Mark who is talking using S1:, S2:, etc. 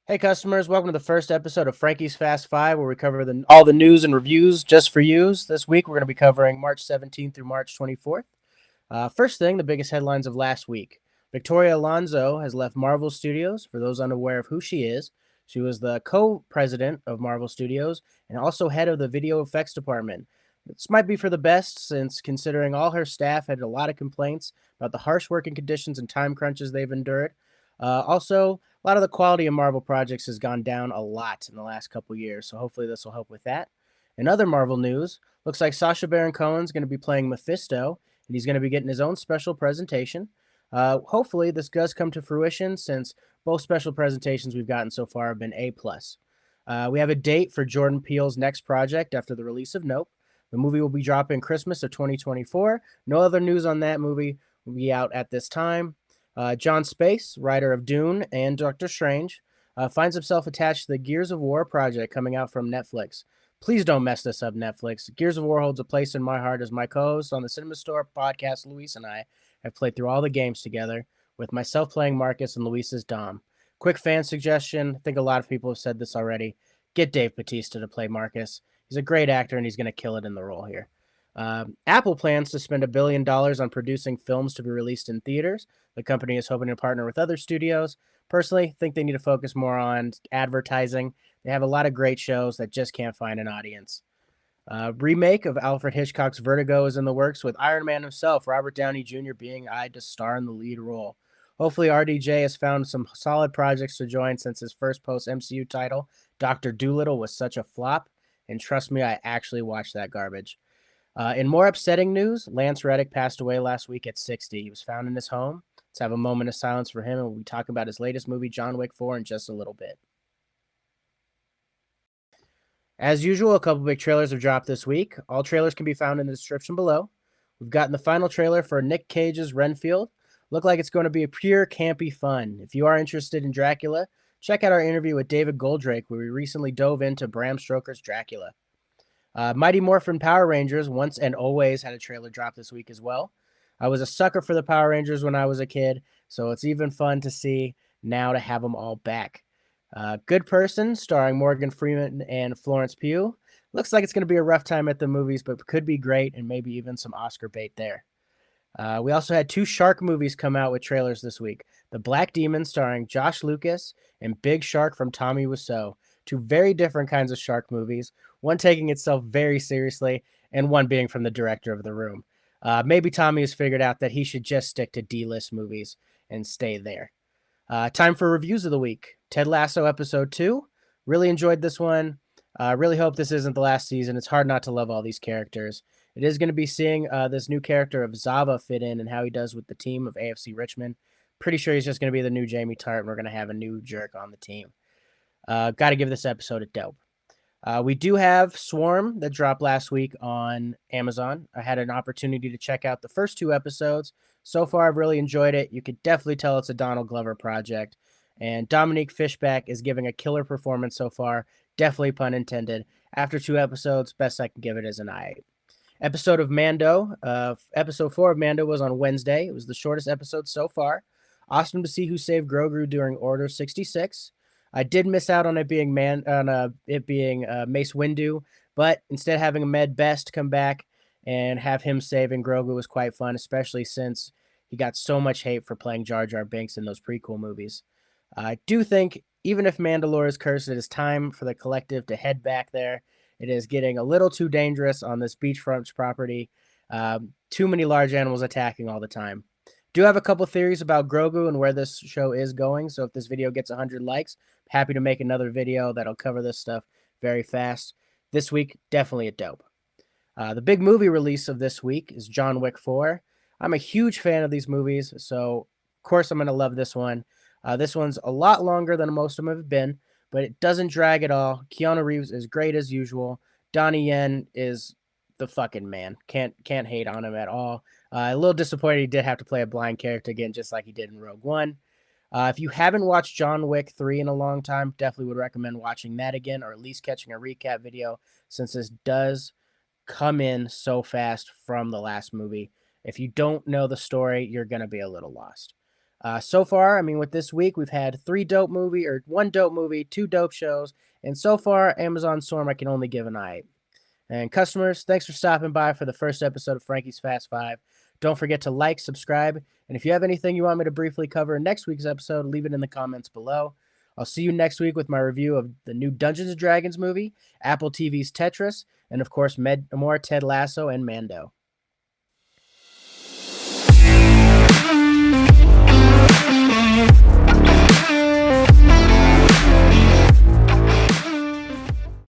S1: Hey customers, welcome to the first episode of Frankie's Fast Five, where we cover all the news and reviews just for yous. This week we're going to be covering March 17th through March 24th. First thing, the biggest headlines of last week. Victoria Alonso has left Marvel Studios. For those unaware of who she is, she was the co-president of Marvel Studios and also head of the video effects department. This might be for the best, since considering all her staff had a lot of complaints about the harsh working conditions and time crunches they've endured. Also, a lot of the quality of Marvel projects has gone down a lot in the last couple years, so hopefully this will help with that. In other Marvel news, looks like Sacha Baron Cohen's going to be playing Mephisto, and he's going to be getting his own special presentation. Hopefully this does come to fruition, since both special presentations we've gotten so far have been A+. We have a date for Jordan Peele's next project after the release of Nope. The movie will be dropping Christmas of 2024. No other news on that movie will be out at this time. John Space, writer of Dune and Doctor Strange, finds himself attached to the Gears of War project coming out from Netflix. Please don't mess this up, Netflix. Gears of War holds a place in my heart, as my co-host on the Cinema Store podcast, Luis, and I have played through all the games together, with myself playing Marcus and Luis as Dom. Quick fan suggestion, I think a lot of people have said this already. Get Dave Bautista to play Marcus. He's a great actor, and he's going to kill it in the role here. Apple plans to spend $1 billion on producing films to be released in theaters. The company is hoping to partner with other studios. Personally, think they need to focus more on advertising. They have a lot of great shows that just can't find an audience. Remake of Alfred Hitchcock's Vertigo is in the works, with Iron Man himself, Robert Downey Jr., being eyed to star in the lead role. Hopefully, RDJ has found some solid projects to join, since his first post-MCU title, Dr. Dolittle, was such a flop. And trust me, I actually watched that garbage. In more upsetting news, Lance Reddick passed away last week at 60. He was found in his home. Let's have a moment of silence for him, and we'll be talking about his latest movie, John Wick 4, in just a little bit. As usual, a couple big trailers have dropped this week. All trailers can be found in the description below. We've gotten the final trailer for Nick Cage's Renfield. Look like it's going to be a pure campy fun. If you are interested in Dracula, check out our interview with David Goldrake, where we recently dove into Bram Stoker's Dracula. Mighty Morphin Power Rangers Once and Always had a trailer drop this week as well. I was a sucker for the Power Rangers when I was a kid, so it's even fun to see now to have them all back. Good Person, starring Morgan Freeman and Florence Pugh. Looks like it's going to be a rough time at the movies, but could be great, and maybe even some Oscar bait there. We also had two shark movies come out with trailers this week. The Black Demon, starring Josh Lucas, and Big Shark from Tommy Wiseau. Two very different kinds of shark movies, one taking itself very seriously, and one being from the director of The Room. Maybe Tommy has figured out that he should just stick to D-list movies and stay there. Time for reviews of the week. Ted Lasso episode 2. Really enjoyed this one. Really hope this isn't the last season. It's hard not to love all these characters. It is going to be seeing this new character of Zava fit in and how he does with the team of AFC Richmond. Pretty sure he's just going to be the new Jamie Tart, and we're going to have a new jerk on the team. Got to give this episode a dope. We do have Swarm that dropped last week on Amazon. I had an opportunity to check out the first two episodes. So far, I've really enjoyed it. You could definitely tell it's a Donald Glover project. And Dominique Fishback is giving a killer performance so far. Definitely pun intended. After two episodes, best I can give it is an I. Episode 4 of Mando was on Wednesday. It was the shortest episode so far. Awesome to see who saved Grogu during Order 66. I did miss out on it being Mace Windu, but instead having Ahmed Best come back and have him saving Grogu was quite fun, especially since he got so much hate for playing Jar Jar Binks in those prequel movies. I do think, even if Mandalore is cursed, it is time for the collective to head back there. It is getting a little too dangerous on this beachfront property. Too many large animals attacking all the time. Do have a couple theories about Grogu and where this show is going, so if this video gets 100 likes, happy to make another video that'll cover this stuff very fast. This week, definitely a dope. The big movie release of this week is John Wick 4. I'm a huge fan of these movies, so of course I'm going to love this one. This one's a lot longer than most of them have been, but it doesn't drag at all. Keanu Reeves is great as usual. Donnie Yen is the fucking man. Can't hate on him at all. A little disappointed he did have to play a blind character again, just like he did in Rogue One. If you haven't watched John Wick 3 in a long time, definitely would recommend watching that again, or at least catching a recap video, since this does come in so fast from the last movie. If you don't know the story, you're going to be a little lost. So far, I mean, with this week, we've had one dope movie, two dope shows, and so far, Amazon Storm I can only give an eye. And customers, thanks for stopping by for the first episode of Frankie's Fast Five. Don't forget to like, subscribe, and if you have anything you want me to briefly cover in next week's episode, leave it in the comments below. I'll see you next week with my review of the new Dungeons & Dragons movie, Apple TV's Tetris, and of course, more Ted Lasso and Mando.